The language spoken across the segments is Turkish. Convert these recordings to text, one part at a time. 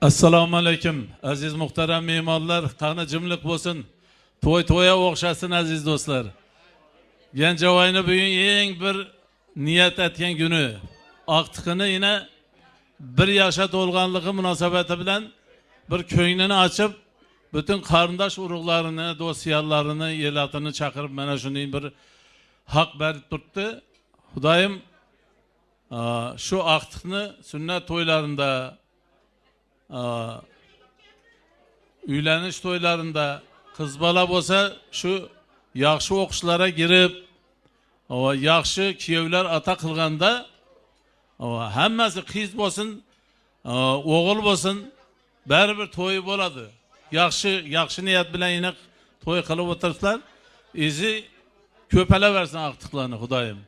Assalomu alaykum aziz muhtaram mehmonlar, qani jimliq bo'lsin, to'ya o'xshasin aziz do'stlar. Gencevoyni bugun eng bir niyat etgan kuni, aqtiqini yine bir yaşa to'lganligi munosabati bilan bir ko'nglini açıp bütün qarindosh urug'larini, do'stlarlarini, elatini chaqirib mana shunday bir haq berib turibdi. Xudoyim şu aqtiqni sünnet to'ylarında, uylanish to'ylarında qiz bola bo'lsa shu yaxshi o'qishlarga girib, yaxshi kuyovlar ata qilganda hammasi qiz bo'lsin, o'g'il bo'lsin, baribir to'y bo'ladi. Yaxshi niyat bilan yine to'y qilib o'tiriblar. Izi ko'palaversin aqtiqlarni Xudoyim.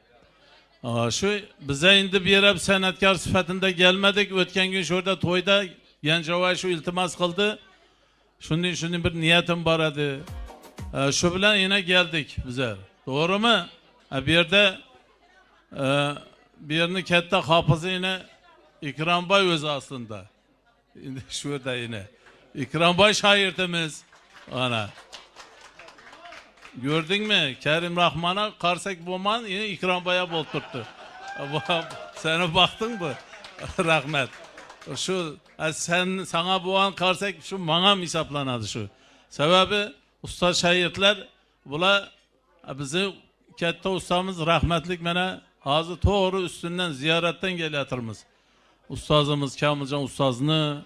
Şu bize indi bir yere sanatkar sifatında gelmedik. O'tgan gün şurada to'yda Gencevoy şu iltimas qildi. Şunday bir niyetim var edi. Şu bilan yine geldik bizler. Doğru mu? Bir yerde bir yerini katta hafızı yine İkrambay özü aslında. Şimdi şurada yine İkrambay şairtimiz. Ana. Gördün mü? Kerim Rahman'a karsak boman yine İkrambay'a bol tuttu. Sana baktın mı? Rahmet. Şu sana bu an karsak şu bana hesaplanadı şu. Sebebi usta şairtler bula bizi katta ustamız rahmetlik mene ağzı doğru üstünden ziyaretten geliyoruz. Ustazımız Kamilcan ustazını,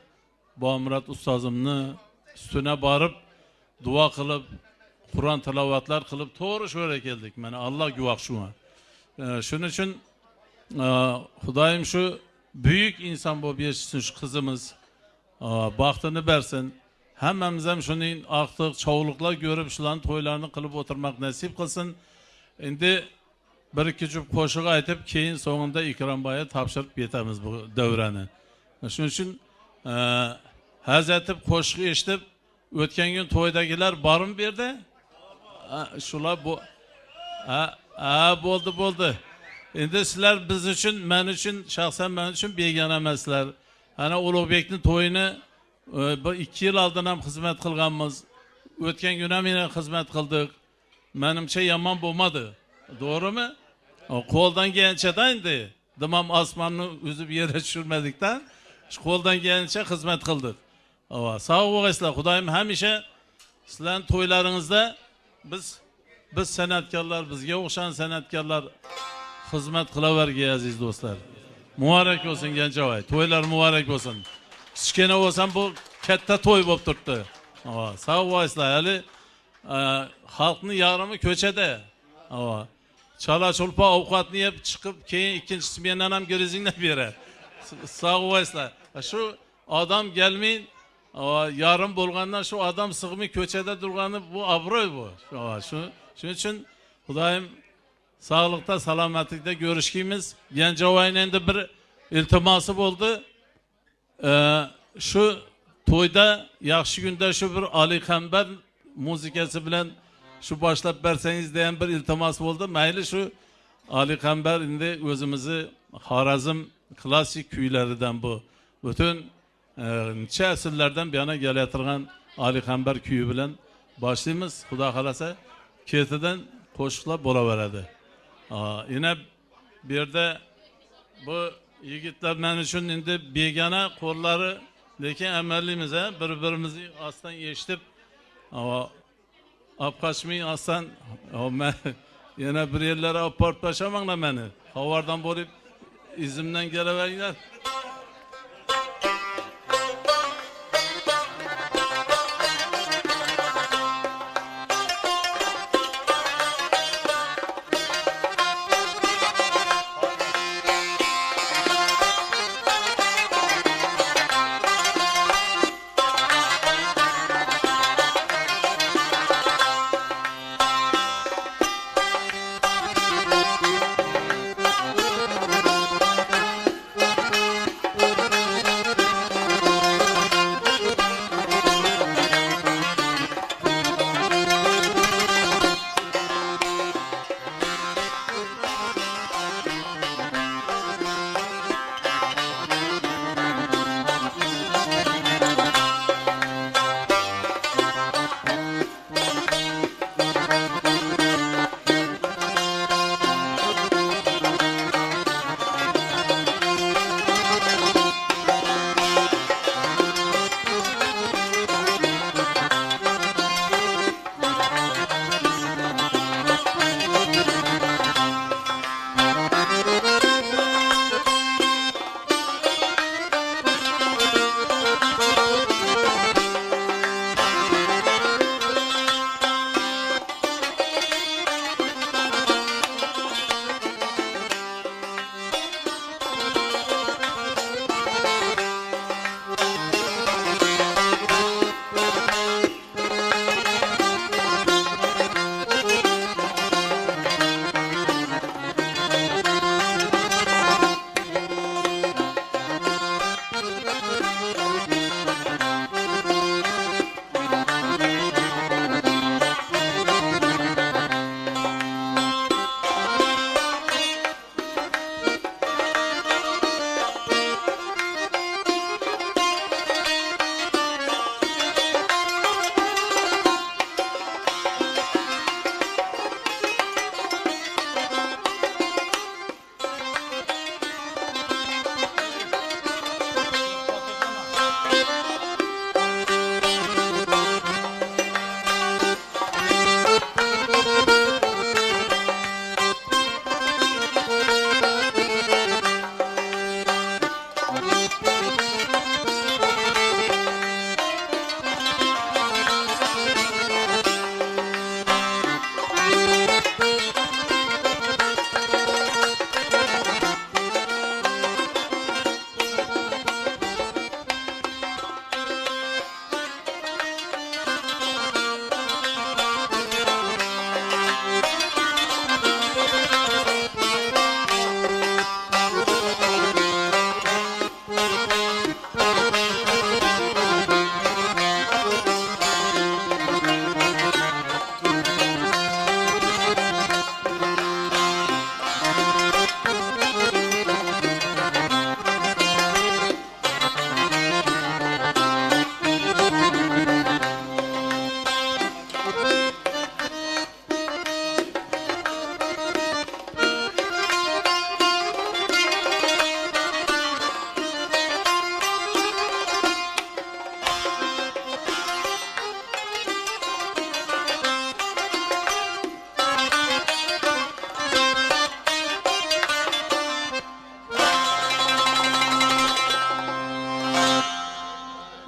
Murat ustazımını üstüne barıp dua kılıp Kur'an tilavatlar kılıp doğru şöyle geldik. Yani Allah güvak şuna. Şunun için Xudoyim şu büyük insan bu bir şu kızımız baktını versin. Hemmemiz hem şunun artık çoğulukla görüp şuların toylarını kılıp oturmak nasip kılsın. Şimdi bir iki cüp koşuğa aytıp keyin sonunda İkrambay'a tapşırıp yetemiz bu devreni. Şunun için hazretip koşuğu işitip ötken gün toydakiler barın bir de şular bu buldu. Şimdi sizler biz için, ben için, şahsen ben için begane emaslar. Hani Ulubek'in toyunu 2 yıl aldın hem hizmet kılganımız. Ötken gün hem yine hizmet kıldık. Benimce yaman bulmadı. Doğru mu? Koldan gençeden indi. Dımam asmanını üzüp yere düşürmedikten koldan gençe hizmet kıldık. Sağ olasınlar. Xudoyim hamisha sizlerin toylarınızda biz sanatkarlar, bizga o'xshagan sanatkarlar xizmat qilavergay aziz do'stlar. Muborak bo'lsin Gencevoy. To'ylar muborak bo'lsin. Kichkina bo'lsam bu katta to'y bo'lib turibdi. Sağ olasınlar. Hali xalqning yarimi ko'chada. Chala chulpa ovqatni yeb chiqib, keyin ikkinchisi mendan ham girizinglar beradi. Sağ olasınlar. Şu adam gelmeyin yarım bolgandan şu adam sığmı köçede durganı bu abroy bu. Şunun için Xudoyim sağlıkta, salametlikte görüşkimiz. Gencevoy'un da bir iltiması oldu. Şu toyda, yaxşı günde şu bir Ali Kamber müzikası bilen şu başlap verseniz diyen bir iltiması oldu. Mayli şu Ali Kamber indi özümüzü Harazım klasik küylerinden bu. Bütün neçe asırlardan bir yana geliyorturgan Ali Kamber köyü bilen başlayımız. Xudo xolasa ketidan qo'shiqlar bo'laveradi. Yine bir de bu yigitler men uchun endi begona qo'llari, lekin amallimize birbirimizni aslan eshitib olib qochmay aslan yana bir yerlere olib borib tashamanglar meni. Xabardan bo'lib izimdan kelaveringlar.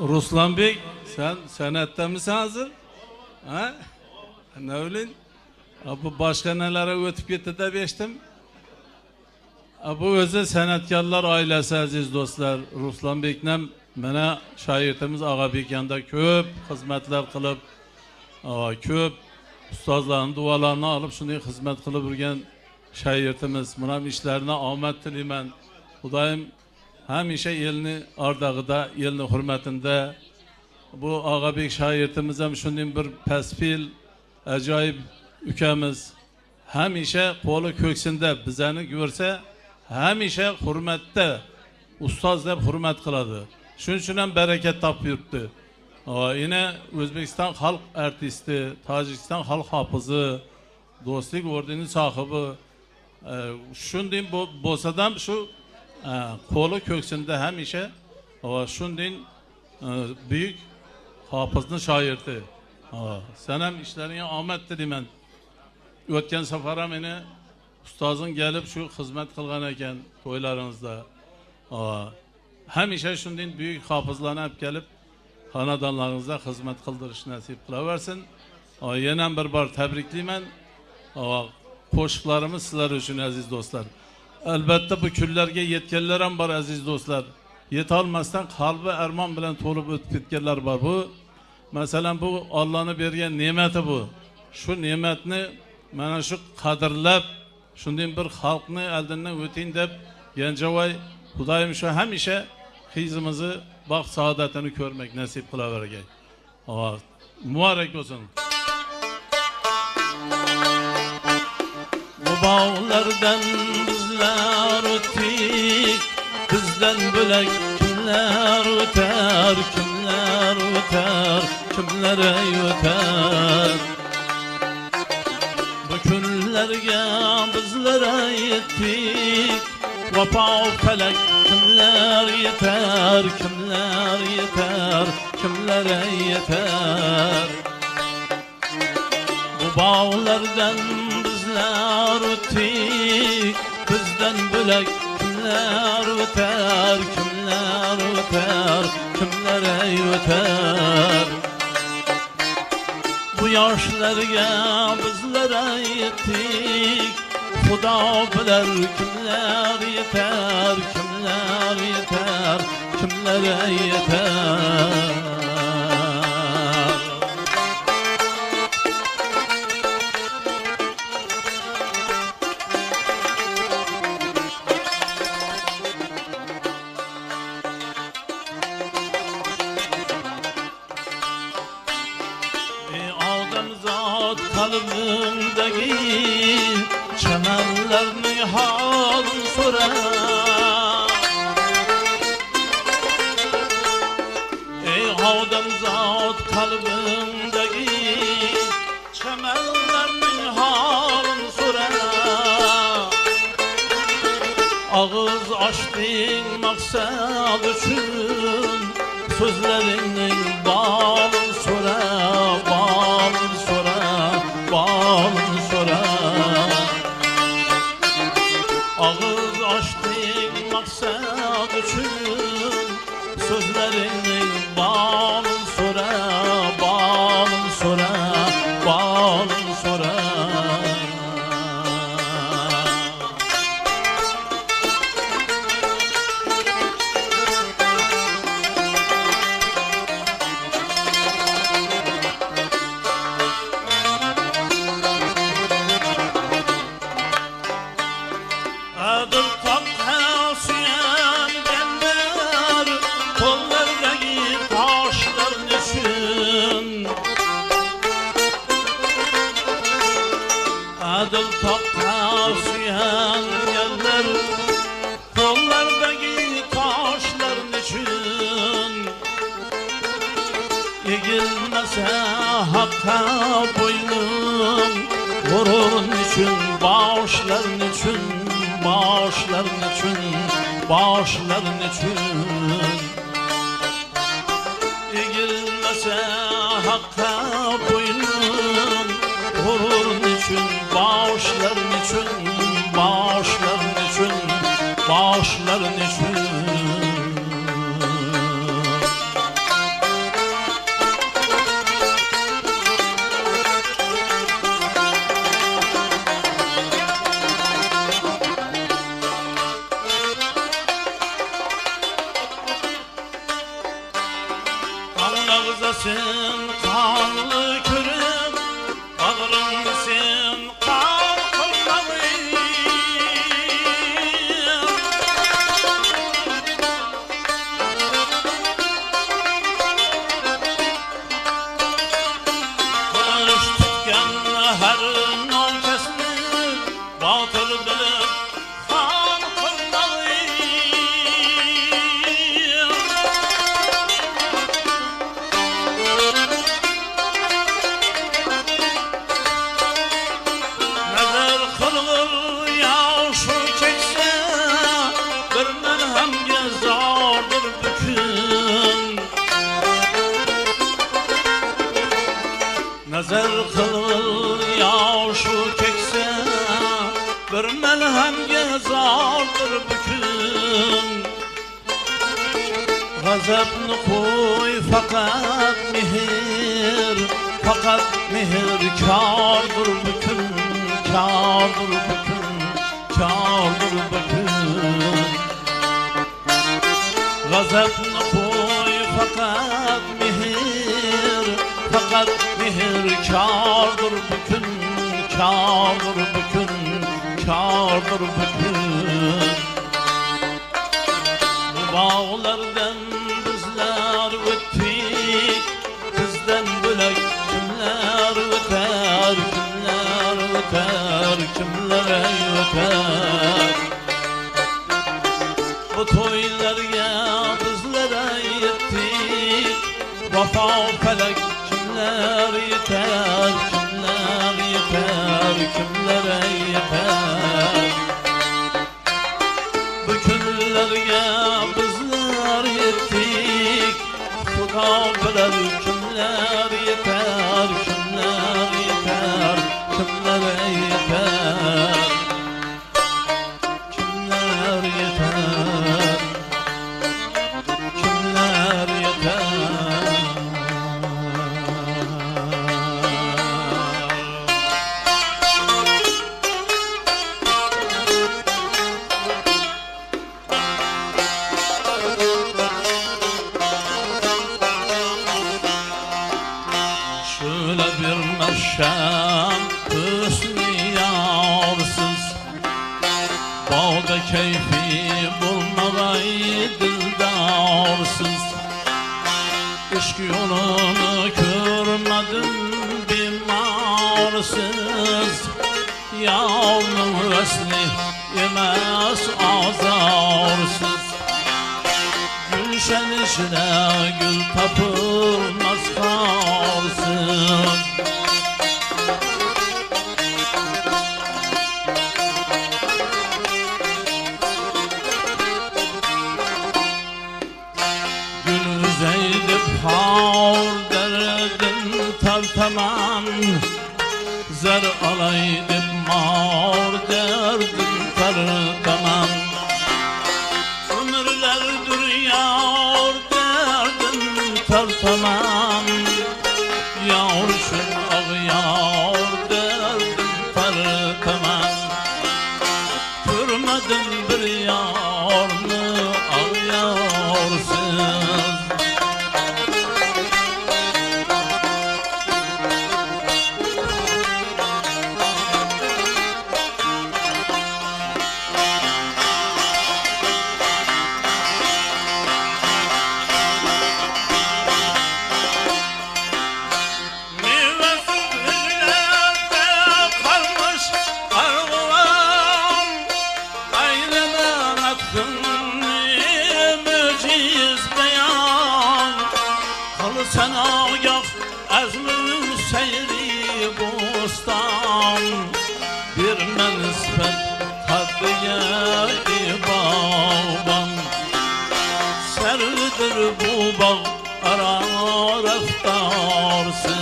Ruslanbek, sen sanatda mısın hazır? Ha? Ne öyle? Bu başka nelere ötüp gitti de beştim. Bu özü sanatkarlar ailesi aziz dostlar. Ruslanbek'nem mene şairtimiz Ağabek yanında köp hizmetler kılıp, köp ustazların dualarını alıp şunu hizmet kılıp yürgen şairtimiz. Bunam işlerine ahmet dilemen. Hudayım hemşe elini ardağıda, elini hürmetinde. Bu Ağabek şairtimiz hem şunun bir pesfil, acayip ülkemiz. Hemşe kolu köksünde bizeni görse, hemşe hürmette, ustaz hep hürmet kıladı. Şunun için hem bereket tap yurttu. Yine Özbekistan halk artisti, Tacikistan halk hafızı, dostluk ordunun sahibi. Şunun bosadam şu kolu köksünde hemşe, şunun büyük hafızın şairdi. Sen hem işlerine ahmet dedim ben. Ötken sefere beni ustazın gelip şu hizmet kılgan eken toylarınızda. Hemşe şundan büyük hafızlarına hep gelip hanadanlarınızda hizmet kıldırış nasip kılaversin. Yenen bir bar tebrikliyim ben. Koşuklarımız sizler için aziz dostlar. Elbette bu küllerge yetkililerim var aziz dostlar. Yet almazdan kalbi erman bilen tolup ötüp gitkenler var bu. Mesela bu Allah'ın bergen nimeti bu. Şu nimetini mana şu qadrlab shundan bir xalqni eldinden o'ting deb Gencevay Xudoyim shu hamisha qizimizni baxt saodatini ko'rmak nasib qilavergay. Muborak bo'lsin. Bu bağlardan bizler o'tdik, bizden bo'lak kimlar o'tar, kimlar o'tar, kimlar o'tar. Kunlarga bizlere yettik, vafo felek kimler yeter, kimler yeter, kimlere yeter. Bu bağlardan bizler öttik, bizden bölek kimler öter, kimler öter, kimlere yeter. Bu yaşlarga bizlere yettik, Xudo bilir kimler yeter, kimler yeter, kimlere yeter. Kalbimdeki çemenlerini halın sorar. Ey havdam zat kalbimdeki çemenlerini halın sorar. Ağız açtın maksat için sözlerinin bağlı sorar, bağlı sorar, bağlı sorar. Ağız açtın maksat için sözlerinin bağlı sorar, bağlı sorar, bağlı sorar. Adıl topla süyen yerler, kollardaki taşların için. Eğilmese hakka boynum, gururun için, bağışların için, bağışların için, bağışların için. Eğilmese hakka boynum, gururun için, bağışların için, bağışların için, bağışların için. ağzasın kanlı kürüm, ağrımsın kan kırmalıyım. Kılıç tutken her nolkesini batıl bilip kan kırmalıyım. Nazar kılgır yaşı çekse bir merhemge zardır bükün. Nazar kılgır yaşı çekse bir merhemge zardır bükün. Gazabını koy fakat mihir, fakat mihir kârdır bütün, kârdır bütün, kârdır bütün. Gazabını koy fakat mihir, fakat mihir kârdır bütün, kârdır bütün, kârdır bütün. Bu bağlardan bizler öttik, bizden bölek kimler öter, kimler öter, kimler öter. Bu toylarga bizlere yettik, vafo felek kimler yeter, kimler yeter, kimler yeter. Bu günlerge bizler yettik, Xudo bilir kimler yeter, kimler yeter, kimler yeter, kimler yeter, kimler yeter. Şöyle bir meşem hüsnü yarsız, bağda keyfi bulmagay dildarsız. İşk yolunu görmedim bimarsız, yavrum vesli yemez azarsız. Gülşen içine gül tapılmaz karsız. Gül üzeydip har derdim tartaman, zer alaydip mar derdim tartaman. Ömürlerdir yar derdim tartaman, yar şun ağyar derdim tartaman. Görmedim bir yarını ağyarsız. Sen ağah azmün seyri bostan, bir nispet haddiye bağban. Servidir bu bağ ara reftarsın.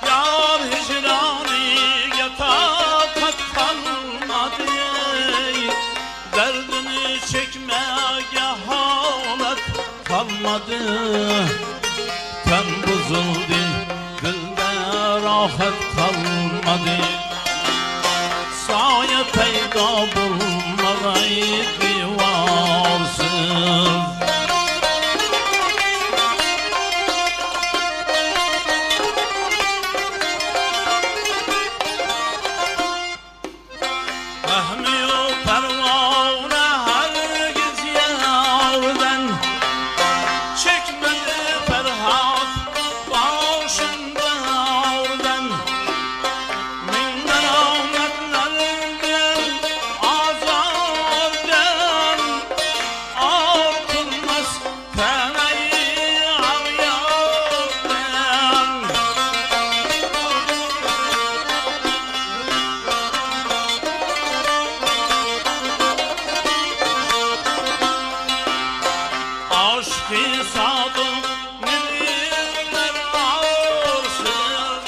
Yar hicrani yatar kalmadı, ten bozuldu, dilde rahat kalmadı. Saye peyda bulmamayı divarsız. Aşkı sadık nedirler arsız.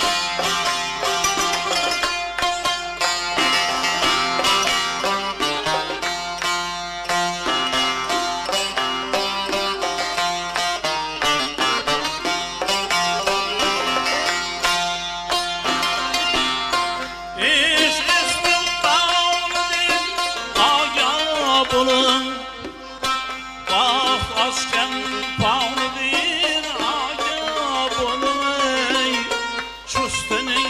İş istim bağlıdır aga bulun. Bak aşken bağlıdır aga bulun. Çüstünü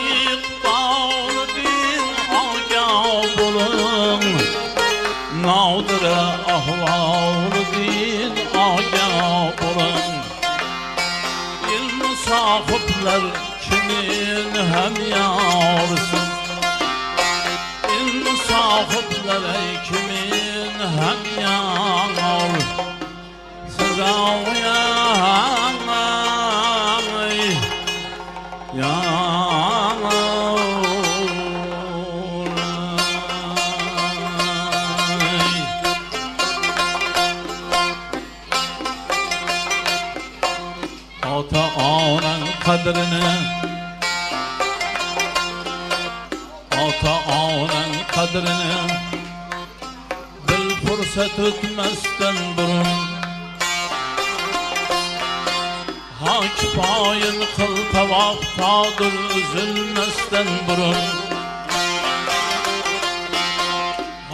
bağlıdır aga bulun. Naudra ahvalıdır aga bulun. İlmi sahipler kimin hem yarsın. İlmi sahipler kimin hem yar. Sıravya ata-anan kadrini, ata-anan kadrini bil fırsat ötmezden burun. Hak payın kıl tavaftadır üzülmezden burun.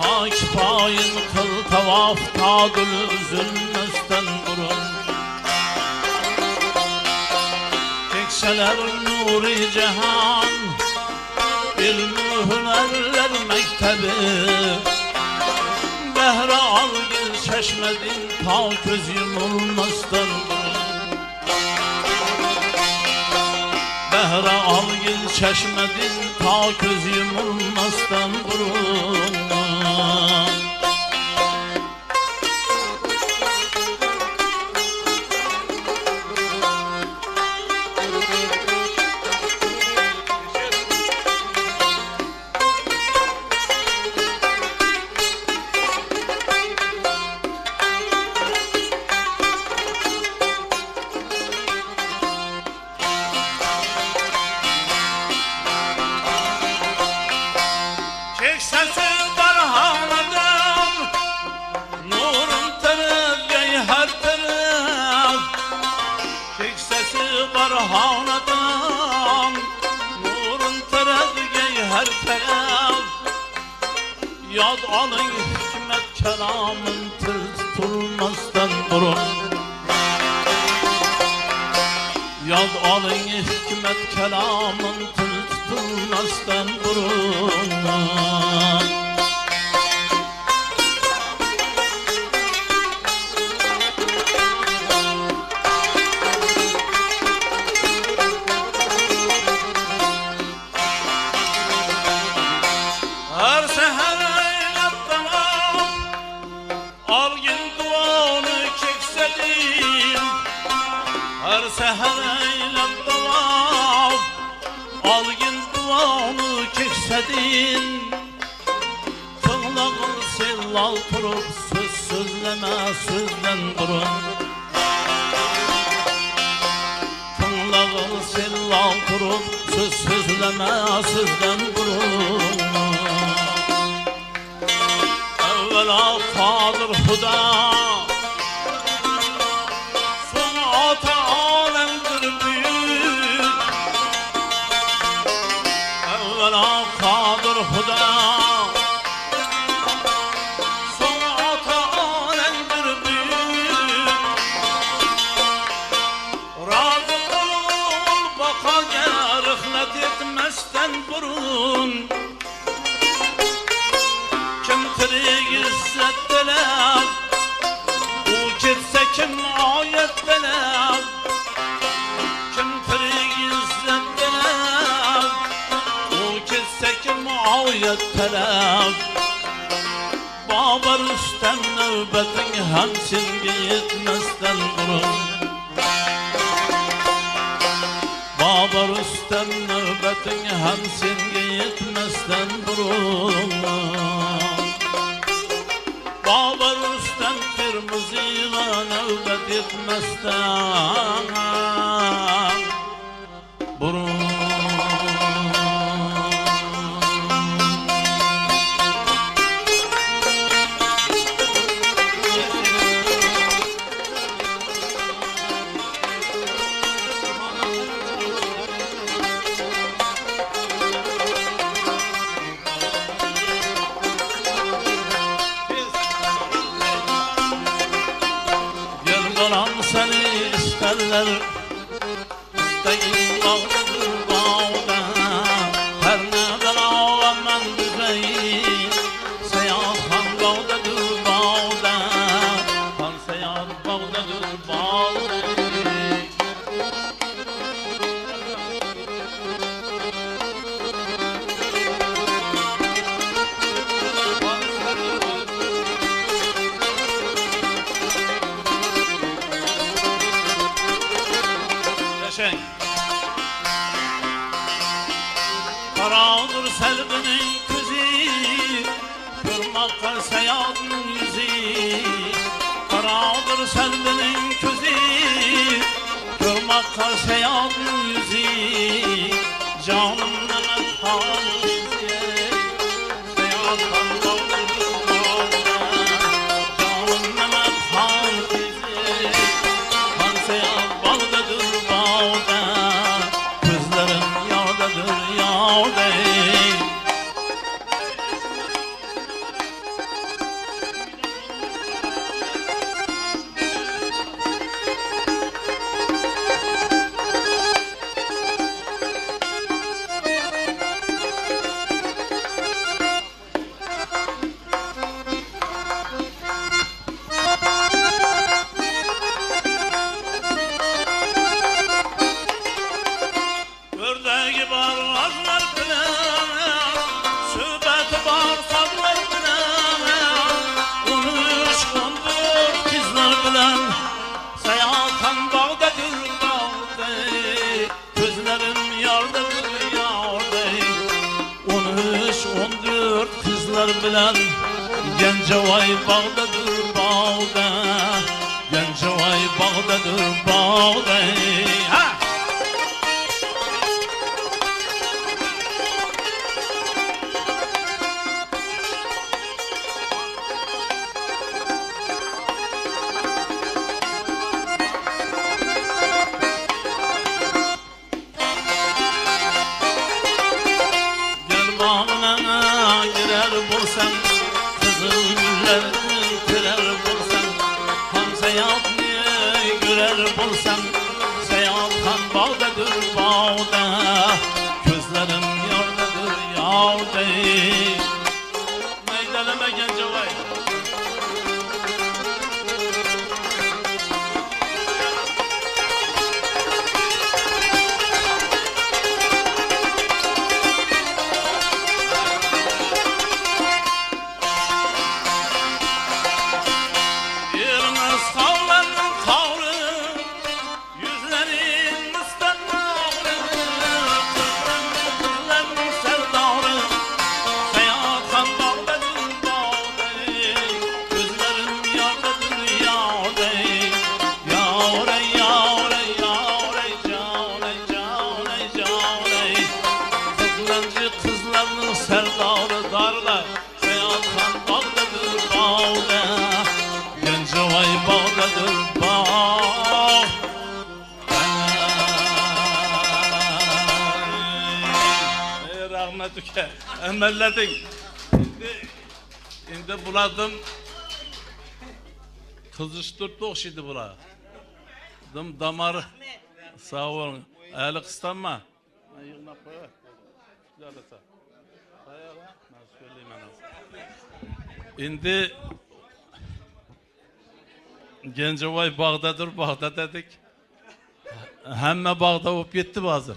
Hak payın kıl tavaftadır üzülmezden burun. Kekseler nuri cehan, ilmi hünerler mektebi. Behre algın çeşmedin ta göz yumulmazdan burun. Behre algın çeşmedin ta göz yumulmazdan burun. Keksesi barhanadan, nurun tergey her taraf. Keksesi barhanadan, nurun tergey her taraf. Yad alın hikmet kelamın tır tutulmazdan durun. Yad alın hikmet kelamın tır tutulmazdan durun. Her seher eylep tamam, algın duanı keksedim. Her seher eylep tamam, algın duanı keksedim. Tığlağın sellal turup söz sözleme sözden durun. Tığlağın sellal turup söz sözleme sözden durun. Evvela Fadır Huda, sonra evvela kadir huda sonra ata alemdir büyük razı ol bakaga rihlet etmezden burun kim tirik izzettiler u ketsa kim oyatdilar kim tirik izzettiler u ketsa kim oyatdilar Bobur Rustam navbating ham senga yetmasdan burun Bobur Rustam navbating ham senga yetmasdan burun Bobur Rustam Termiziyga navbat yetmasdan burun Seni isterler İsteyin bağlıdır bağda Her ne bela men düzeyi Seyahan bağdadır bağda Han seyahat bağdadır bağda Karadır selvinin közü Görmakta seyahatın yüzü Karadır selvinin közü Görmakta seyahatın yüzü Canım nemet hal bizi Seyahattan bağlıdır bağda Canım nemet hal bizi Han seyahat bağdadır bağda Gözlerim yağdadır yağda Ördegi var vazlar bilen Söhbeti var fazlar bilen 13-14 kızlar bilen Seyahattan bağdadır bağda Gözlerim yardadır yarda 13-14 kızlar bilen Gencevay bağdadır bağda Gencevay bağdadır bağda Ha! Bağına girer bulsam Kızıl güllerini kırar bulsam Han seyahat niye görer bulsam Seyahat han bağdadır bağda Gözlerim yardadır yarda Meydeleme Gencevay rahmet uka. Emelledin. Şimdi buladım. Kızıştırdı okşaydı bula. Damarı. Sağ olun. Aylık istanma. Ayığına koyar. Güzel ata. Sayala. Ben söyleyeyim en az. Şimdi Gencevay bağdadır, bağda dedik. Hemme bağda olup gitti bazı.